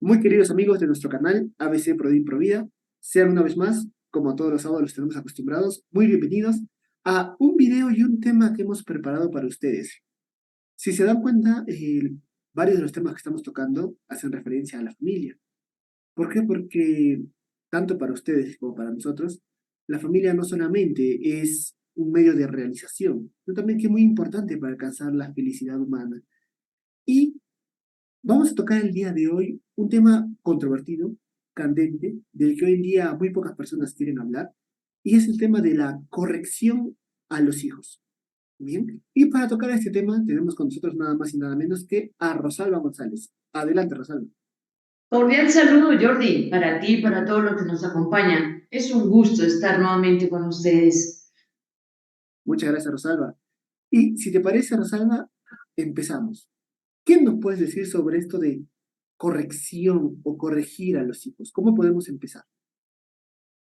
Muy queridos amigos de nuestro canal ABC Prodin Provida, sean una vez más, como todos los sábados los tenemos acostumbrados, muy bienvenidos a un video y un tema que hemos preparado para ustedes. Si se dan cuenta, varios de los temas que estamos tocando hacen referencia a la familia. ¿Por qué? Porque tanto para ustedes como para nosotros, la familia no solamente es un medio de realización, sino también que es muy importante para alcanzar la felicidad humana. Y vamos a tocar el día de hoy un tema controvertido, candente, del que hoy en día muy pocas personas quieren hablar, y es el tema de la corrección a los hijos. Bien, y para tocar este tema tenemos con nosotros nada más y nada menos que a Rosalba González. Adelante, Rosalba. Cordial saludo, Jordi, para ti y para todos los que nos acompañan. Es un gusto estar nuevamente con ustedes. Muchas gracias, Rosalba. Y si te parece, Rosalba, empezamos. ¿Qué nos puedes decir sobre esto de corrección o corregir a los hijos? ¿Cómo podemos empezar?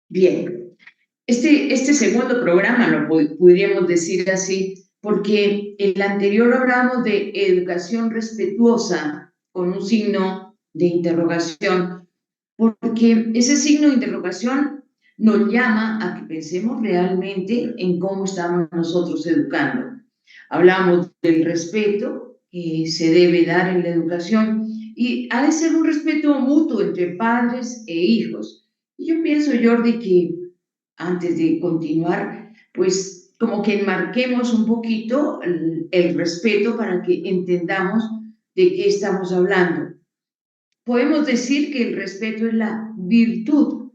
Bien, este segundo programa lo podríamos decir así, porque el anterior hablamos de educación respetuosa con un signo de interrogación, porque ese signo de interrogación nos llama a que pensemos realmente en cómo estamos nosotros educando. Hablamos del respeto que se debe dar en la educación y ha de ser un respeto mutuo entre padres e hijos. Y yo pienso, Jordi, que antes de continuar, pues como que enmarquemos un poquito el respeto para que entendamos de qué estamos hablando. Podemos decir que el respeto es la virtud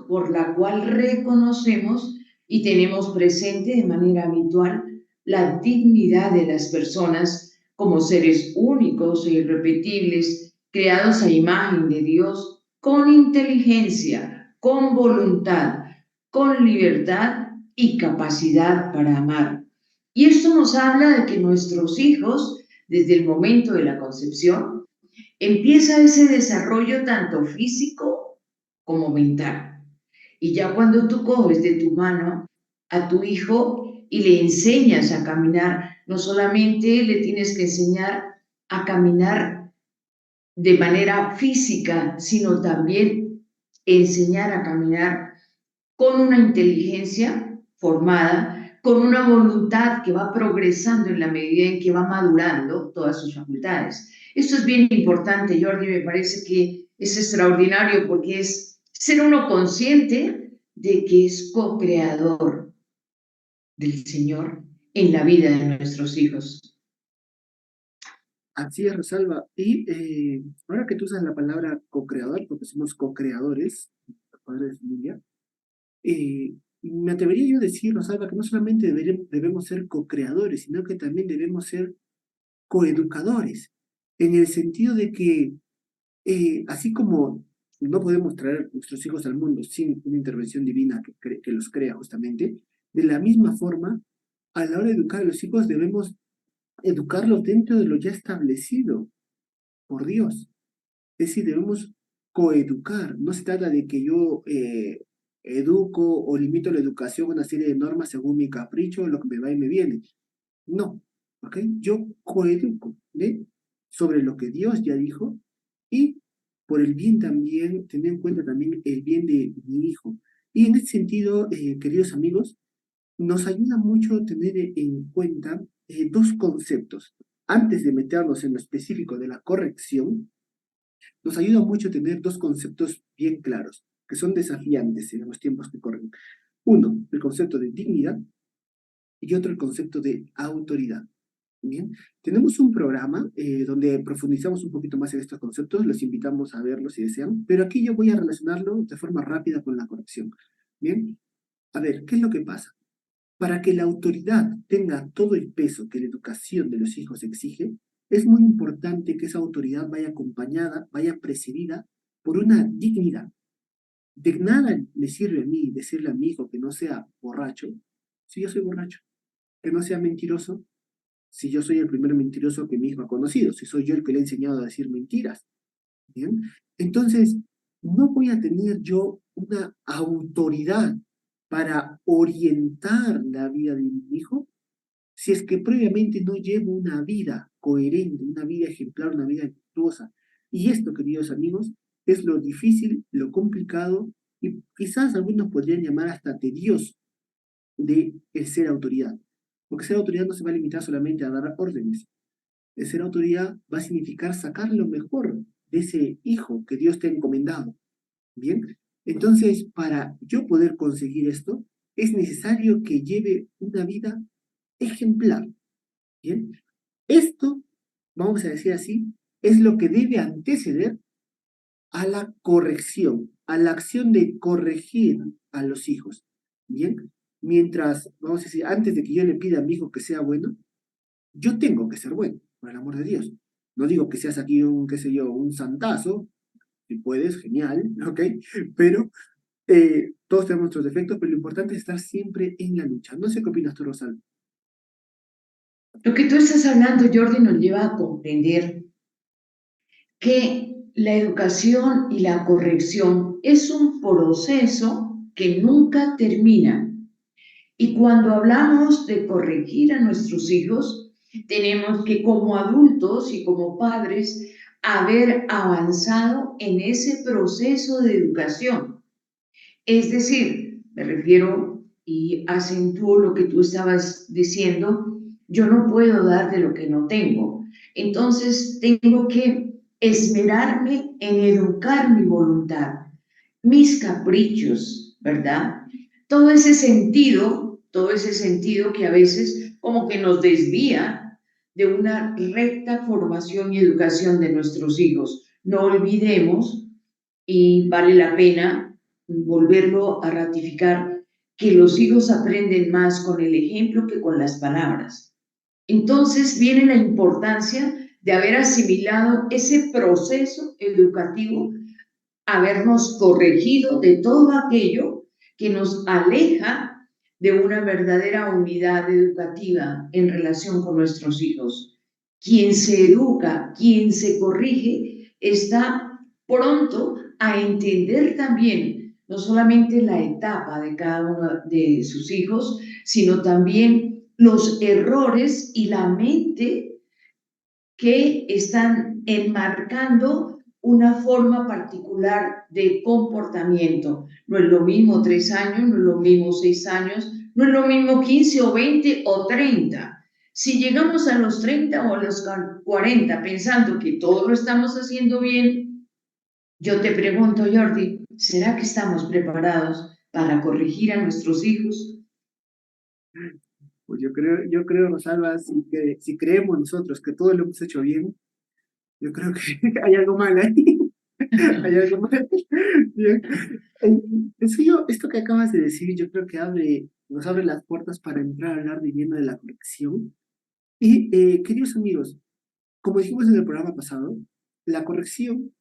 por la cual reconocemos y tenemos presente de manera habitual la dignidad de las personas como seres únicos e irrepetibles, creados a imagen de Dios, con inteligencia, con voluntad, con libertad y capacidad para amar. Y esto nos habla de que nuestros hijos, desde el momento de la concepción, empieza ese desarrollo tanto físico como mental. Y ya cuando tú coges de tu mano a tu hijo y le enseñas a caminar, no solamente le tienes que enseñar a caminar de manera física, sino también enseñar a caminar con una inteligencia formada, con una voluntad que va progresando en la medida en que va madurando todas sus facultades. Esto es bien importante, Jordi, me parece que es extraordinario porque es ser uno consciente de que es co-creador del Señor en la vida de nuestros hijos. Así es, Rosalba. Y ahora que tú usas la palabra co-creador, porque somos co-creadores, padres de familia, me atrevería yo a decir, Rosalba, que no solamente debemos ser co-creadores, sino que también debemos ser coeducadores, en el sentido de que, así como no podemos traer nuestros hijos al mundo sin una intervención divina que los crea justamente, de la misma forma, a la hora de educar a los hijos debemos educarlos dentro de lo ya establecido por Dios. Es decir, debemos coeducar. No se trata de que yo educo o limito la educación a una serie de normas según mi capricho, lo que me va y me viene. No, ¿ok? Yo coeduco, ¿ve? Sobre lo que Dios ya dijo y por el bien también, tener en cuenta también el bien de mi hijo. Y en ese sentido, queridos amigos, nos ayuda mucho tener en cuenta dos conceptos. Antes de meternos en lo específico de la corrección, nos ayuda mucho tener dos conceptos bien claros, que son desafiantes en los tiempos que corren. Uno, el concepto de dignidad y otro, el concepto de autoridad. Bien, tenemos un programa donde profundizamos un poquito más en estos conceptos, los invitamos a verlos si desean, pero aquí yo voy a relacionarlo de forma rápida con la corrección. Bien, a ver, ¿qué es lo que pasa? Para que la autoridad tenga todo el peso que la educación de los hijos exige, es muy importante que esa autoridad vaya acompañada, vaya precedida por una dignidad. De nada me sirve a mí decirle a mi hijo que no sea borracho, si yo soy borracho, que no sea mentiroso, si yo soy el primer mentiroso que mi hijo ha conocido, si soy yo el que le he enseñado a decir mentiras. ¿Bien? Entonces, no voy a tener yo una autoridad para orientar la vida de mi hijo si es que previamente no llevo una vida coherente, una vida ejemplar, una vida virtuosa. Y esto, queridos amigos, es lo difícil, lo complicado y quizás algunos podrían llamar hasta tedioso de el ser autoridad. Porque ser autoridad no se va a limitar solamente a dar órdenes. El ser autoridad va a significar sacar lo mejor de ese hijo que Dios te ha encomendado. Bien, entonces para yo poder conseguir esto, es necesario que lleve una vida ejemplar. Bien, esto, vamos a decir así, es lo que debe anteceder a la corrección, a la acción de corregir a los hijos. Bien, mientras, vamos a decir, antes de que yo le pida a mi hijo que sea bueno, yo tengo que ser bueno, por el amor de Dios. No digo que seas aquí un, qué sé yo, un santazo, si puedes, genial, ¿ok? Pero todos tenemos nuestros defectos, pero lo importante es estar siempre en la lucha. No sé qué opinas tú, Rosalba. Lo que tú estás hablando, Jordi, nos lleva a comprender que la educación y la corrección es un proceso que nunca termina. Y cuando hablamos de corregir a nuestros hijos, tenemos que como adultos y como padres haber avanzado en ese proceso de educación. Es decir, me refiero y acentúo lo que tú estabas diciendo, yo no puedo dar de lo que no tengo. Entonces tengo que esmerarme en educar mi voluntad, mis caprichos, ¿verdad? Todo ese sentido que a veces como que nos desvía de una recta formación y educación de nuestros hijos. No olvidemos, y vale la pena volverlo a ratificar, que los hijos aprenden más con el ejemplo que con las palabras. Entonces viene la importancia de haber asimilado ese proceso educativo, habernos corregido de todo aquello que nos aleja de una verdadera unidad educativa en relación con nuestros hijos. Quien se educa, quien se corrige, está pronto a entender también no solamente la etapa de cada uno de sus hijos, sino también los errores y la mente que están enmarcando una forma particular de comportamiento. No es lo mismo 3 años, no es lo mismo 6 años, no es lo mismo 15 o 20 o 30. Si llegamos a los 30 o a los 40 pensando que todo lo estamos haciendo bien, yo te pregunto, Jordi, ¿será que estamos preparados para corregir a nuestros hijos? Pues yo creo, Rosalba, si creemos nosotros que todo lo hemos hecho bien, yo creo que hay algo mal ahí. Hay algo mal. Bien. En serio, esto que acabas de decir, yo creo que nos abre las puertas para entrar a hablar de lleno de la corrección. Y, queridos amigos, como dijimos en el programa pasado, la corrección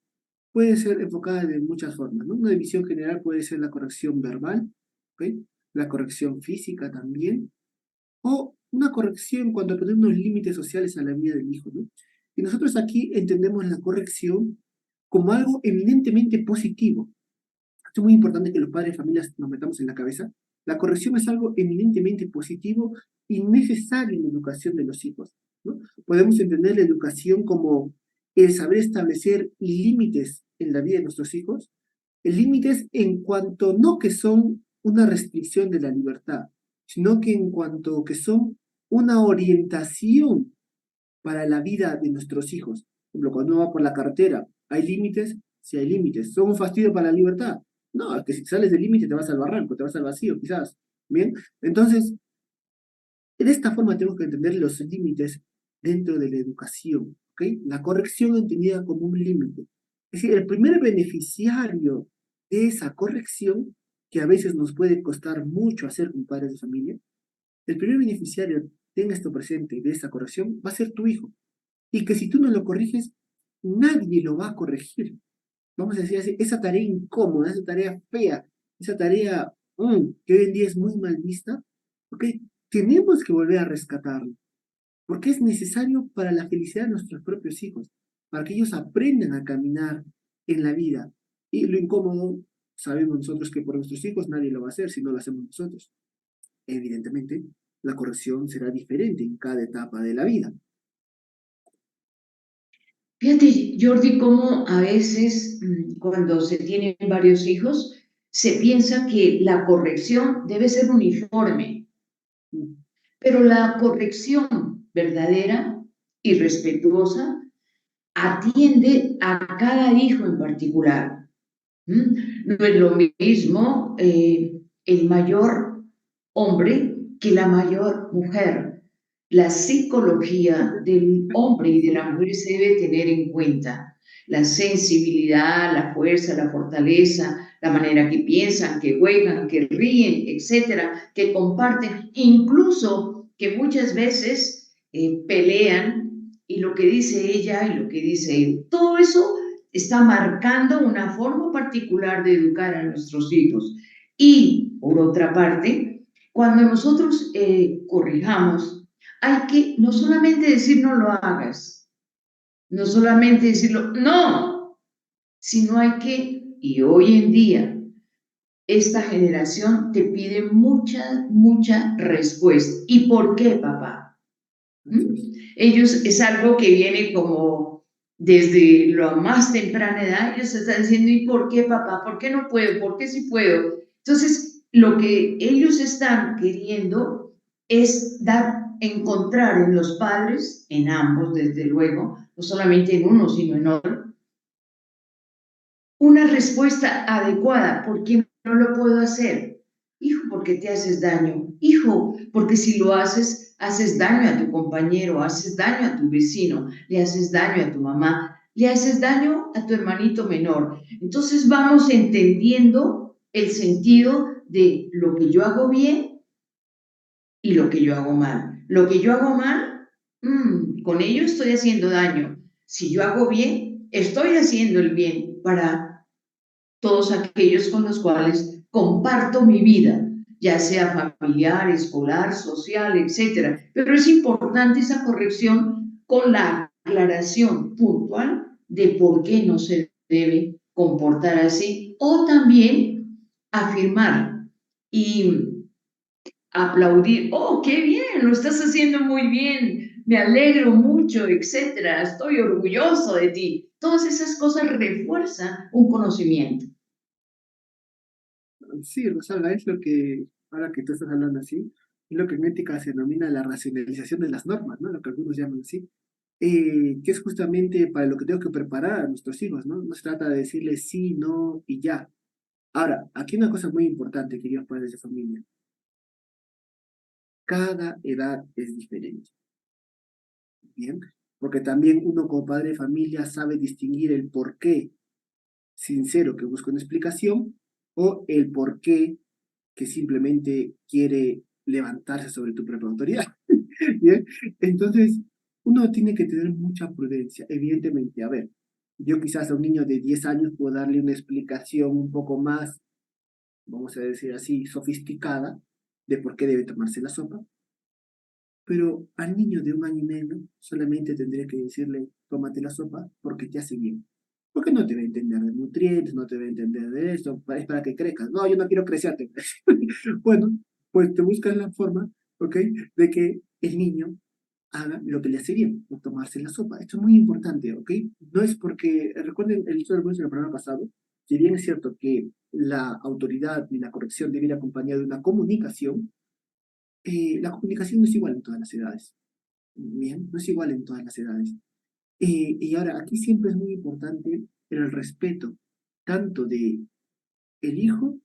puede ser enfocada de muchas formas, ¿no? Una división general puede ser la corrección verbal, ¿ok? La corrección física también, o una corrección cuando ponemos límites sociales a la vida del hijo, ¿no? Y nosotros aquí entendemos la corrección como algo eminentemente positivo. Es muy importante que los padres de familias nos metamos en la cabeza. La corrección es algo eminentemente positivo y necesario en la educación de los hijos, ¿no? Podemos entender la educación como el saber establecer límites en la vida de nuestros hijos, límites en cuanto no que son una restricción de la libertad, sino que en cuanto que son una orientación para la vida de nuestros hijos. Por ejemplo, cuando uno va por la carretera, ¿hay límites? Sí hay límites. ¿Son un fastidio para la libertad? No, es que si sales del límite te vas al barranco, te vas al vacío, quizás. Bien, entonces, de esta forma tenemos que entender los límites dentro de la educación, ¿ok? La corrección entendida como un límite. Es decir, el primer beneficiario de esa corrección, que a veces nos puede costar mucho hacer con padres de familia, el primer beneficiario, tenga esto presente, de esa corrección, va a ser tu hijo. Y que si tú no lo corriges, nadie lo va a corregir. Vamos a decir así, esa tarea incómoda, esa tarea fea, esa tarea que hoy en día es muy mal vista, ¿ok? Tenemos que volver a rescatarlo, porque es necesario para la felicidad de nuestros propios hijos, para que ellos aprendan a caminar en la vida. Y lo incómodo, sabemos nosotros que por nuestros hijos nadie lo va a hacer si no lo hacemos nosotros. Evidentemente, la corrección será diferente en cada etapa de la vida. Fíjate, Jordi, cómo a veces cuando se tienen varios hijos, se piensa que la corrección debe ser uniforme, Mm. pero la corrección verdadera y respetuosa atiende a cada hijo en particular. ¿Mm? No es lo mismo el mayor hombre que la mayor mujer. La psicología del hombre y de la mujer se debe tener en cuenta. La sensibilidad, la fuerza, la fortaleza, la manera que piensan, que juegan, que ríen, etcétera, que comparten, incluso que muchas veces pelean y lo que dice ella y lo que dice él. Todo eso está marcando una forma particular de educar a nuestros hijos. Y, por otra parte, cuando nosotros corrijamos, hay que no solamente decir no lo hagas, no solamente decirlo no, sino hay que, y hoy en día, esta generación te pide mucha respuesta. ¿Y por qué, papá? Así ¿Mm? es. Ellos es algo que viene como desde la más temprana edad, ellos están diciendo, ¿y por qué, papá? ¿Por qué no puedo? ¿Por qué sí puedo? Entonces, lo que ellos están queriendo es encontrar en los padres, en ambos, desde luego, no solamente en uno, sino en otro, una respuesta adecuada. ¿Por qué no lo puedo hacer? Hijo, porque te haces daño. Hijo, porque si lo haces, haces daño a tu compañero, haces daño a tu vecino, le haces daño a tu mamá, le haces daño a tu hermanito menor. Entonces vamos entendiendo el sentido de lo que yo hago bien y lo que yo hago mal. Lo que yo hago mal, con ello estoy haciendo daño. Si yo hago bien, estoy haciendo el bien para todos aquellos con los cuales comparto mi vida, ya sea familiar, escolar, social, etcétera. Pero es importante esa corrección con la aclaración puntual de por qué no se debe comportar así o también afirmar y aplaudir, oh, qué bien, lo estás haciendo muy bien, me alegro mucho, etcétera, estoy orgulloso de ti. Todas esas cosas refuerzan un conocimiento. Sí, Rosalba, es lo que, ahora que tú estás hablando así, es lo que en ética se denomina la racionalización de las normas, ¿no? Lo que algunos llaman así, que es justamente para lo que tengo que preparar a nuestros hijos, ¿no? No se trata de decirles sí, no y ya. Ahora, aquí una cosa muy importante, queridos padres de familia, cada edad es diferente, ¿bien? Porque también uno como padre de familia sabe distinguir el por qué sincero que busca una explicación o el por qué que simplemente quiere levantarse sobre tu propia autoridad. ¿Bien? Entonces, uno tiene que tener mucha prudencia, evidentemente. A ver, yo quizás a un niño de 10 años puedo darle una explicación un poco más, vamos a decir así, sofisticada de por qué debe tomarse la sopa, pero al niño de 1 año y medio solamente tendré que decirle, tómate la sopa porque te hace bien. Porque no te va a entender de nutrientes, no te va a entender de esto, es para que crezcas. No, yo no quiero crecerte. Bueno, pues te buscas la forma, ¿ok? De que el niño haga lo que le hace bien, o tomarse la sopa. Esto es muy importante, ¿ok? No es porque, recuerden el uso del programa pasado, si bien es cierto que la autoridad y la corrección debe ir acompañada de una comunicación, la comunicación no es igual en todas las edades. Bien, no es igual en todas las edades. Y ahora, aquí siempre es muy importante el respeto, tanto de el hijo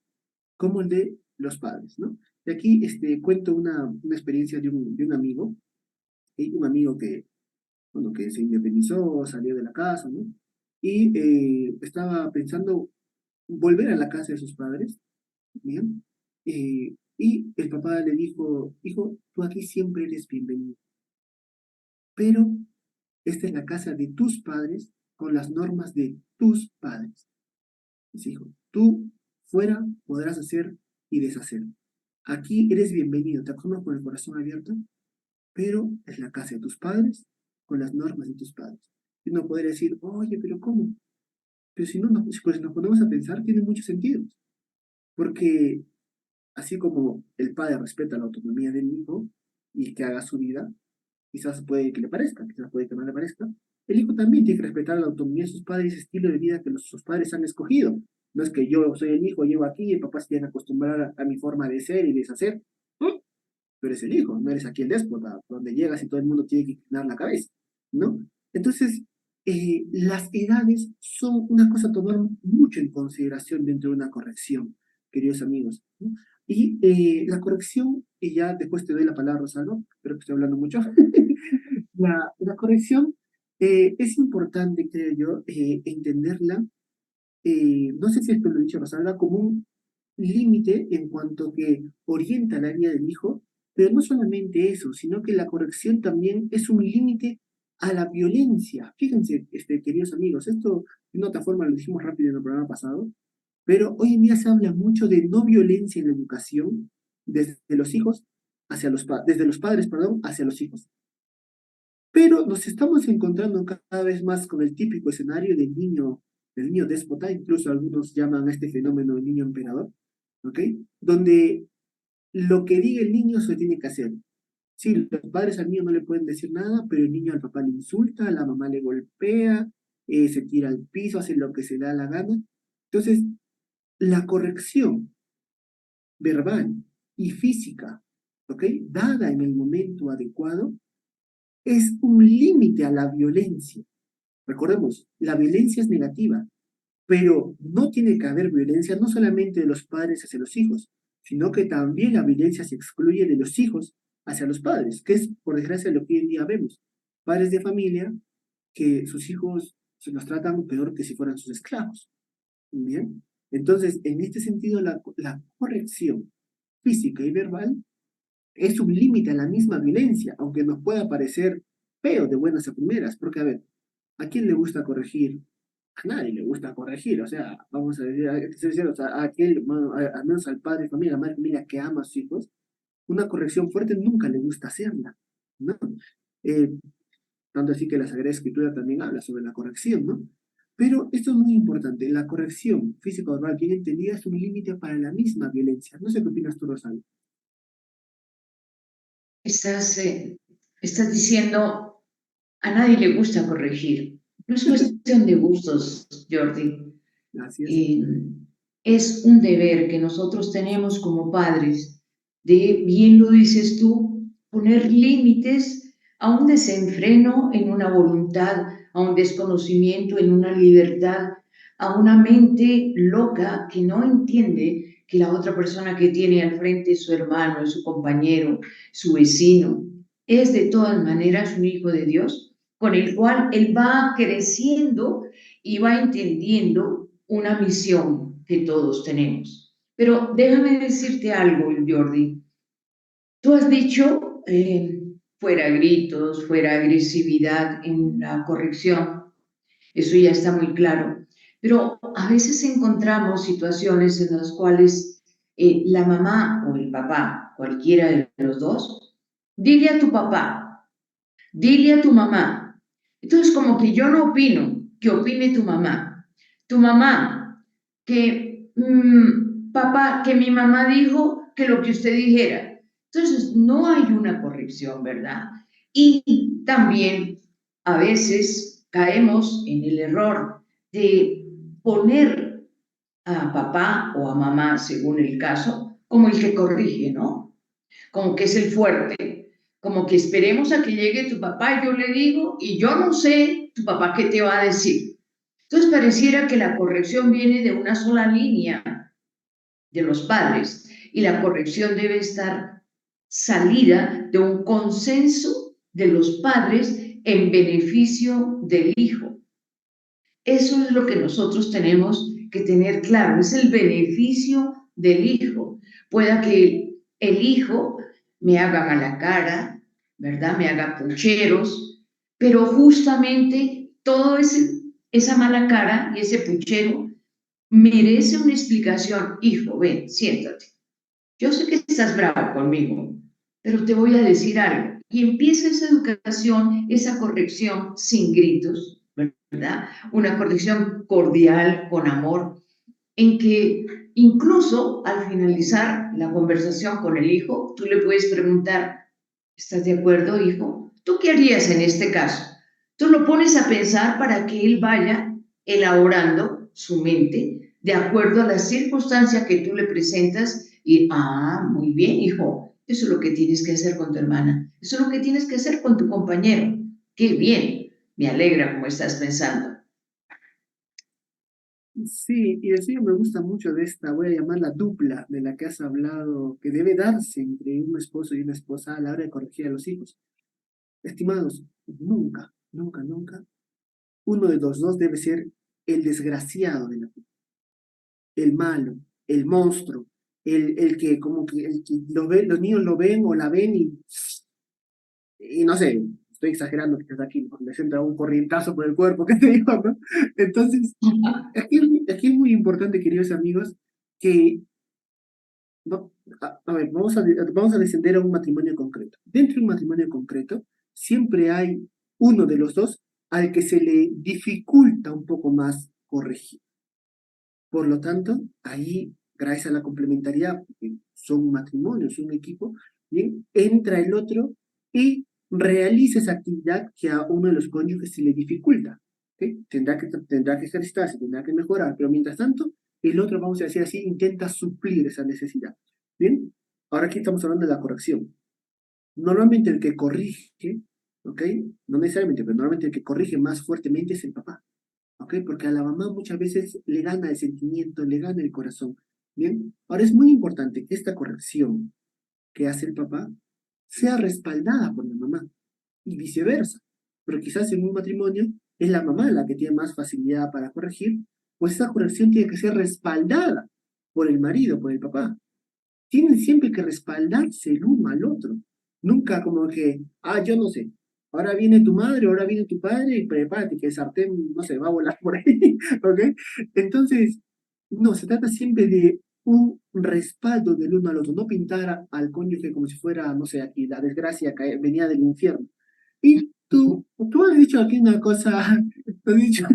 como el de los padres, ¿no? Y aquí cuento una experiencia de un amigo, un amigo que, bueno, que se independizó, salió de la casa, ¿no? Y estaba pensando volver a la casa de sus padres, ¿bien? Y el papá le dijo, hijo, tú aquí siempre eres bienvenido, pero esta es la casa de tus padres con las normas de tus padres. Dice, hijo, tú fuera podrás hacer y deshacer. Aquí eres bienvenido, te acojo con el corazón abierto, pero es la casa de tus padres con las normas de tus padres. Y uno podría decir, oye, pero ¿cómo? Pero si no, pues nos ponemos a pensar, tiene mucho sentido. Porque así como el padre respeta la autonomía del hijo y que haga su vida, quizás puede que le parezca, quizás puede que no le parezca, el hijo también tiene que respetar la autonomía de sus padres y ese estilo de vida que sus padres han escogido. No es que yo soy el hijo, llego aquí y el papá se tiene que acostumbrar a mi forma de ser y deshacer. ¿No? Tú eres el hijo, no eres aquí el déspota, donde llegas y todo el mundo tiene que inclinar la cabeza, ¿no? Entonces, las edades son una cosa a tomar mucho en consideración dentro de una corrección, queridos amigos, ¿no? Y la corrección, y ya después te doy la palabra, Rosalba, creo que estoy hablando mucho. La corrección es importante, creo yo, entenderla. No sé si esto lo he dicho, Rosalba, como un límite en cuanto que orienta la vida del hijo, pero no solamente eso, sino que la corrección también es un límite a la violencia. Fíjense, queridos amigos, esto de otra forma lo dijimos rápido en el programa pasado, pero hoy en día se habla mucho de no violencia en la educación desde los hijos hacia desde los padres, perdón, hacia los hijos. Pero nos estamos encontrando cada vez más con el típico escenario del niño déspota, incluso algunos llaman a este fenómeno el niño emperador, ¿ok? Donde lo que diga el niño se tiene que hacer. Sí, los padres al niño no le pueden decir nada, pero el niño al papá le insulta, a la mamá le golpea, se tira al piso, hace lo que se da la gana. Entonces, la corrección verbal y física, ¿ok? Dada en el momento adecuado, es un límite a la violencia. Recordemos, la violencia es negativa, pero no tiene que haber violencia no solamente de los padres hacia los hijos, sino que también la violencia se excluye de los hijos hacia los padres, que es, por desgracia, lo que hoy en día vemos. Padres de familia que sus hijos se los tratan peor que si fueran sus esclavos. ¿Bien? Entonces, en este sentido, la corrección física y verbal es un límite a la misma violencia, aunque nos pueda parecer feo de buenas a primeras, porque a ver, ¿a quién le gusta corregir? A nadie le gusta corregir, o sea, vamos a decir, o sea, a aquel, bueno, al menos al padre de familia, a la madre de familia que ama a sus hijos, una corrección fuerte nunca le gusta hacerla, ¿no? Eh, Tanto así que la Sagrada Escritura también habla sobre la corrección, ¿no? Pero esto es muy importante, la corrección físico-verbal bien entendida es un límite para la misma violencia. No sé qué opinas tú, Rosario. Estás, estás diciendo, a nadie le gusta corregir. No es cuestión de gustos, Jordi. Gracias. Eh, es un deber que nosotros tenemos como padres de, bien lo dices tú, poner límites a un desenfreno en una voluntad, a un desconocimiento en una libertad, a una mente loca que no entiende que la otra persona que tiene al frente es su hermano, es su compañero, su vecino, es de todas maneras un hijo de Dios, con el cual él va creciendo y va entendiendo una misión que todos tenemos. Pero déjame decirte algo, Jordi. Tú has dicho, fuera gritos, fuera agresividad en la corrección, eso ya está muy claro. Pero a veces encontramos situaciones en las cuales la mamá o el papá, cualquiera de los dos, dile a tu papá, dile a tu mamá. Entonces, como que yo no opino, que opine tu mamá. Tu mamá, que papá, que mi mamá dijo que lo que usted dijera. Entonces, no hay una corrección, ¿verdad? Y también a veces caemos en el error de poner a papá o a mamá, según el caso, como el que corrige, ¿no? Como que es el fuerte, como que esperemos a que llegue tu papá y yo le digo, y yo no sé tu papá qué te va a decir. Entonces pareciera que la corrección viene de una sola línea de los padres y la corrección debe estar salida de un consenso de los padres en beneficio del hijo. Eso es lo que nosotros tenemos que tener claro, es el beneficio del hijo. Pueda que el hijo me haga mala cara, ¿verdad? Me haga pucheros, pero justamente todo esa mala cara y ese puchero merece una explicación. Hijo, ven, siéntate. Yo sé que estás bravo conmigo, pero te voy a decir algo. Y empieza esa educación, esa corrección sin gritos, ¿verdad? Una corrección cordial, con amor, en que incluso al finalizar la conversación con el hijo, tú le puedes preguntar, ¿estás de acuerdo, hijo? ¿Tú qué harías en este caso? Tú lo pones a pensar para que él vaya elaborando su mente de acuerdo a las circunstancias que tú le presentas y, muy bien, hijo, eso es lo que tienes que hacer con tu hermana, eso es lo que tienes que hacer con tu compañero. Qué bien, me alegra cómo estás pensando. Sí, y eso me gusta mucho de esta, voy a llamarla dupla de la que has hablado, que debe darse entre un esposo y una esposa a la hora de corregir a los hijos. Estimados, nunca, nunca, nunca, uno de los dos debe ser el desgraciado de la vida, el malo, el monstruo, el que como que, el que lo ve, los niños lo ven o la ven y no sé, estoy exagerando quizás aquí, ¿no? Les entra un corrientazo por el cuerpo, ¿qué te digo, no? Entonces, aquí es muy importante, queridos amigos, que a ver, vamos a descender a un matrimonio concreto. Dentro de un matrimonio concreto, siempre hay uno de los dos al que se le dificulta un poco más corregir. Por lo tanto, ahí, gracias a la complementariedad, porque son un matrimonio, son un equipo, bien, entra el otro y realiza esa actividad que a uno de los cónyuges se le dificulta. ¿Ok? Tendrá que ejercitarse, tendrá que mejorar, pero mientras tanto, el otro, vamos a decir así, intenta suplir esa necesidad. Bien, ahora aquí estamos hablando de la corrección. Normalmente el que corrige, ¿ok? No necesariamente, pero normalmente el que corrige más fuertemente es el papá. ¿Ok? Porque a la mamá muchas veces le gana el sentimiento, le gana el corazón. Bien, ahora es muy importante que esta corrección que hace el papá sea respaldada por la mamá y viceversa. Pero quizás en un matrimonio es la mamá la que tiene más facilidad para corregir, pues esa corrección tiene que ser respaldada por el marido, por el papá. Tienen siempre que respaldarse el uno al otro. Nunca como que, yo no sé, ahora viene tu madre, ahora viene tu padre y prepárate que el sartén, no sé, va a volar por ahí, ¿ok? Entonces, no, se trata siempre de un respaldo del uno al otro, no pintar al cónyuge como si fuera, no sé, aquí la desgracia que venía del infierno. Y tú has dicho aquí una cosa, has dicho,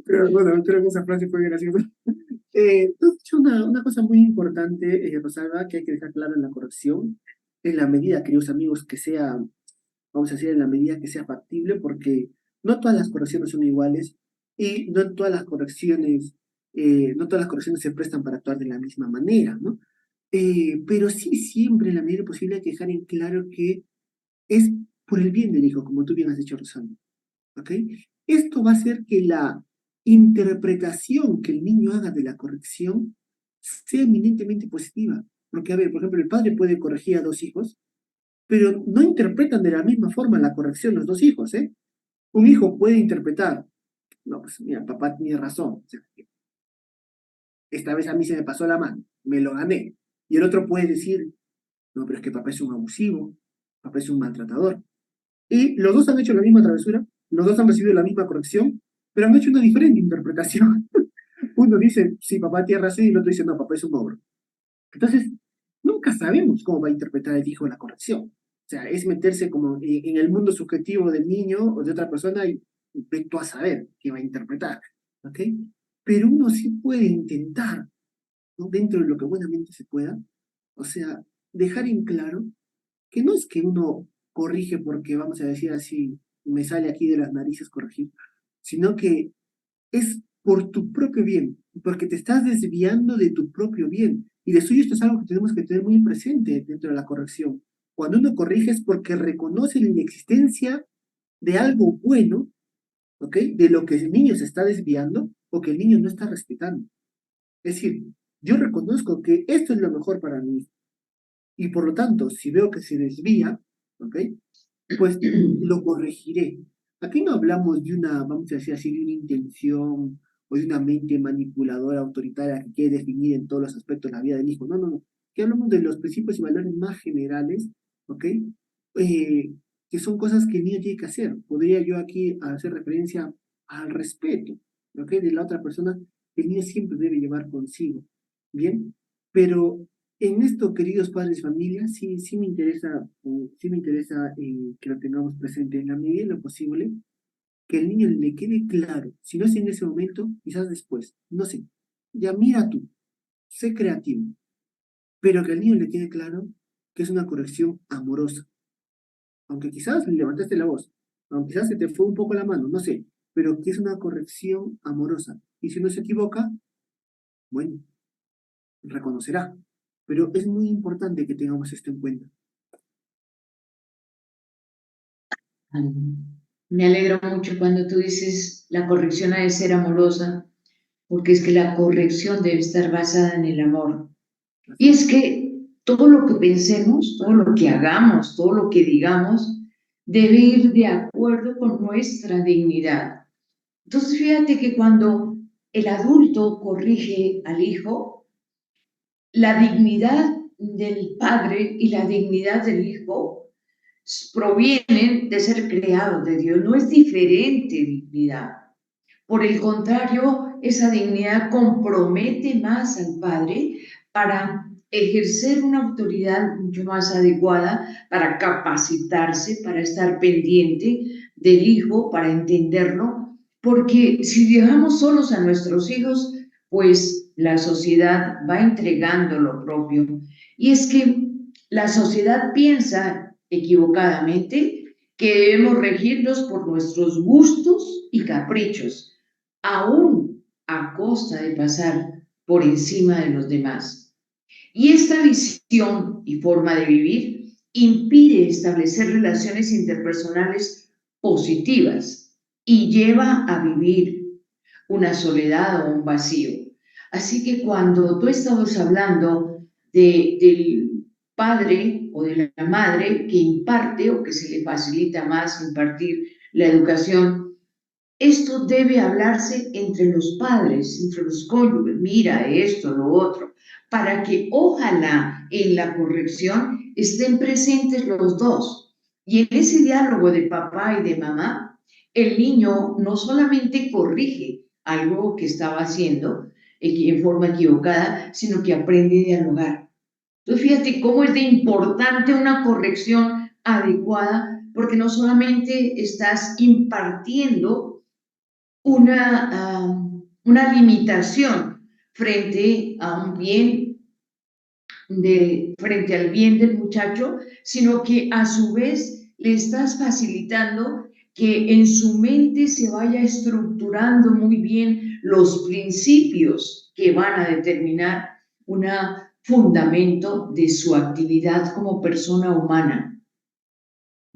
pero bueno, creo que esa frase fue graciosa. Tú has dicho una cosa muy importante, Rosalba, que hay que dejar claro en la corrección, en la medida, queridos amigos, que sea, vamos a decir, en la medida que sea factible, porque no todas las correcciones son iguales y no todas las correcciones se prestan para actuar de la misma manera, ¿no? Pero sí, siempre, en la medida posible, hay que dejar en claro que es por el bien del hijo, como tú bien has dicho, Rosalba. ¿Ok? Esto va a hacer que la interpretación que el niño haga de la corrección sea eminentemente positiva. Porque, a ver, por ejemplo, el padre puede corregir a dos hijos, pero no interpretan de la misma forma la corrección los dos hijos, ¿eh? Un hijo puede interpretar, no, pues mira, papá tiene razón, o sea, esta vez a mí se me pasó la mano, me lo gané. Y el otro puede decir, no, pero es que papá es un abusivo, papá es un maltratador. Y los dos han hecho la misma travesura, los dos han recibido la misma corrección, pero han hecho una diferente interpretación. Uno dice, sí, papá tiene razón, y el otro dice, no, papá es un ogro. Entonces, nunca sabemos cómo va a interpretar el hijo la corrección. O sea, es meterse como en el mundo subjetivo del niño o de otra persona y ve tú a saber qué va a interpretar. ¿Ok? Pero uno sí puede intentar, ¿no? Dentro de lo que buenamente se pueda, o sea, dejar en claro que no es que uno corrige porque, vamos a decir así, me sale aquí de las narices corregir, sino que es por tu propio bien, porque te estás desviando de tu propio bien. Y de suyo esto es algo que tenemos que tener muy presente dentro de la corrección. Cuando uno corrige es porque reconoce la inexistencia de algo bueno, ¿ok? De lo que el niño se está desviando o que el niño no está respetando. Es decir, yo reconozco que esto es lo mejor para mí y por lo tanto, si veo que se desvía, ¿ok? Pues lo corregiré. Aquí no hablamos de una, vamos a decir así, de una intención o de una mente manipuladora, autoritaria que quiere definir en todos los aspectos la vida del hijo. No, no, no. Aquí hablamos de los principios y valores más generales, ¿ok? Que son cosas que el niño tiene que hacer. Podría yo aquí hacer referencia al respeto, ¿ok? De la otra persona que el niño siempre debe llevar consigo. Bien, pero en esto, queridos padres de familia, sí, sí me interesa que lo tengamos presente en la medida de lo posible, que el niño le quede claro, si no es en ese momento, quizás después, no sé, ya mira tú, sé creativo, pero que al niño le quede claro que es una corrección amorosa, aunque quizás le levantaste la voz, aunque quizás se te fue un poco la mano, no sé, pero que es una corrección amorosa. Y si uno se equivoca, bueno, reconocerá. Pero es muy importante que tengamos esto en cuenta. Me alegra mucho cuando tú dices la corrección ha de ser amorosa, porque es que la corrección debe estar basada en el amor. Y Así es que todo lo que pensemos, todo lo que hagamos, todo lo que digamos, debe ir de acuerdo con nuestra dignidad. Entonces, fíjate que cuando el adulto corrige al hijo, la dignidad del padre y la dignidad del hijo provienen de ser creados de Dios, no es diferente dignidad. Por el contrario, esa dignidad compromete más al padre para ejercer una autoridad mucho más adecuada, para capacitarse, para estar pendiente del hijo, para entenderlo, porque si dejamos solos a nuestros hijos, pues la sociedad va entregando lo propio. Y es que la sociedad piensa equivocadamente que debemos regirnos por nuestros gustos y caprichos, aún a costa de pasar por encima de los demás. Y esta visión y forma de vivir impide establecer relaciones interpersonales positivas y lleva a vivir una soledad o un vacío. Así que cuando tú estabas hablando del padre o de la madre que imparte o que se le facilita más impartir la educación, esto debe hablarse entre los padres, entre los cónyuges, mira esto, lo otro, para que ojalá en la corrección estén presentes los dos. Y en ese diálogo de papá y de mamá, el niño no solamente corrige algo que estaba haciendo en forma equivocada, sino que aprende a dialogar. Entonces, fíjate cómo es de importante una corrección adecuada, porque no solamente estás impartiendo una limitación frente a un bien frente al bien del muchacho, sino que a su vez le estás facilitando que en su mente se vaya estructurando muy bien los principios que van a determinar un fundamento de su actividad como persona humana.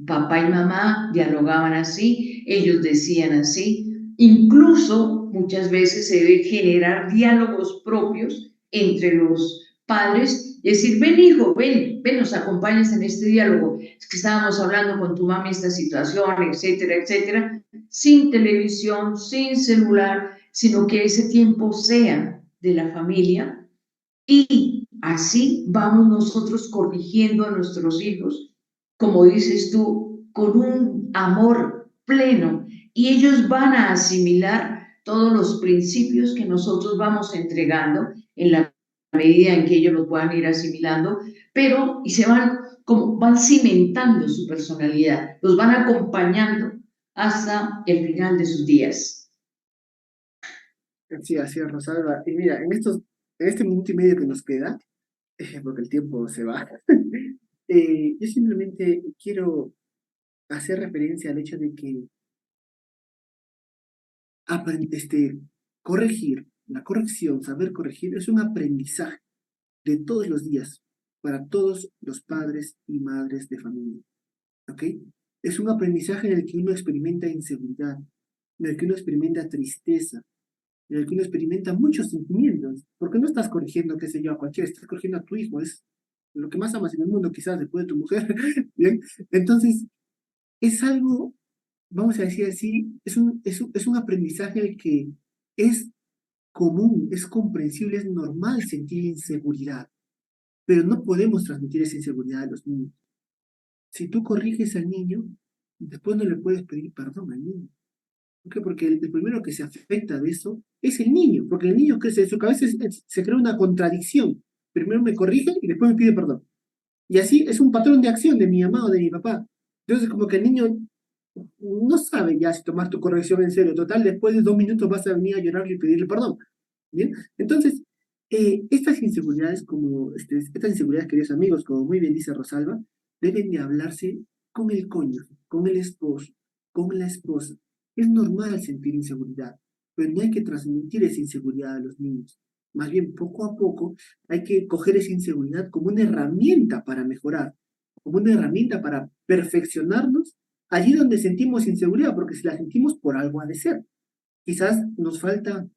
Papá y mamá dialogaban así, ellos decían así, incluso muchas veces se debe generar diálogos propios entre los padres, y decir, ven hijo, ven, nos acompañas en este diálogo, es que estábamos hablando con tu mami esta situación, etcétera, etcétera, sin televisión, sin celular, sino que ese tiempo sea de la familia, y así vamos nosotros corrigiendo a nuestros hijos, como dices tú, con un amor pleno. Y ellos van a asimilar todos los principios que nosotros vamos entregando en la medida en que ellos los puedan ir asimilando, pero y se van como van cimentando su personalidad, los van acompañando hasta el final de sus días. así es, Rosalba. Y mira, en este minuto y medio que nos queda, porque el tiempo se va, yo simplemente quiero hacer referencia al hecho de que corregir, la corrección, saber corregir, es un aprendizaje de todos los días para todos los padres y madres de familia. ¿Ok? Es un aprendizaje en el que uno experimenta inseguridad, en el que uno experimenta tristeza, en el que uno experimenta muchos sentimientos, porque no estás corrigiendo, qué sé yo, a cualquiera, estás corrigiendo a tu hijo, es lo que más amas en el mundo, quizás después de tu mujer, ¿bien? Entonces, es algo, vamos a decir así, es un aprendizaje al que es común, es comprensible, es normal sentir inseguridad, pero no podemos transmitir esa inseguridad a los niños. Si tú corriges al niño, después no le puedes pedir perdón al niño. ¿Por qué? Porque el primero que se afecta de eso es el niño, porque el niño que en su cabeza se crea una contradicción. Primero me corrige y después me pide perdón. Y así es un patrón de acción de mi mamá o de mi papá. Entonces, como que el niño no sabe ya si tomar tu corrección en serio. Total, después de 2 minutos vas a venir a llorarle y pedirle perdón. ¿Bien? Entonces, estas inseguridades, queridos amigos, como muy bien dice Rosalba, deben de hablarse con el cónyuge, con el esposo, con la esposa. Es normal sentir inseguridad, pero no hay que transmitir esa inseguridad a los niños. Más bien, poco a poco, hay que coger esa inseguridad como una herramienta para mejorar, como una herramienta para perfeccionarnos allí donde sentimos inseguridad, porque si la sentimos por algo ha de ser. Quizás nos falta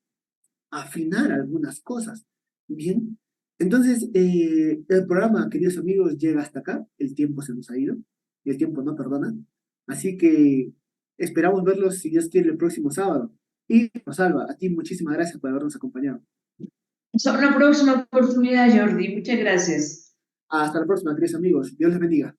afinar algunas cosas. Bien, entonces el programa, queridos amigos, llega hasta acá. El tiempo se nos ha ido y el tiempo no perdona. Así que esperamos verlos, si Dios quiere, el próximo sábado. Y Rosalba, a ti muchísimas gracias por habernos acompañado. Hasta una próxima oportunidad, Jordi. Muchas gracias. Hasta la próxima, queridos amigos. Dios les bendiga.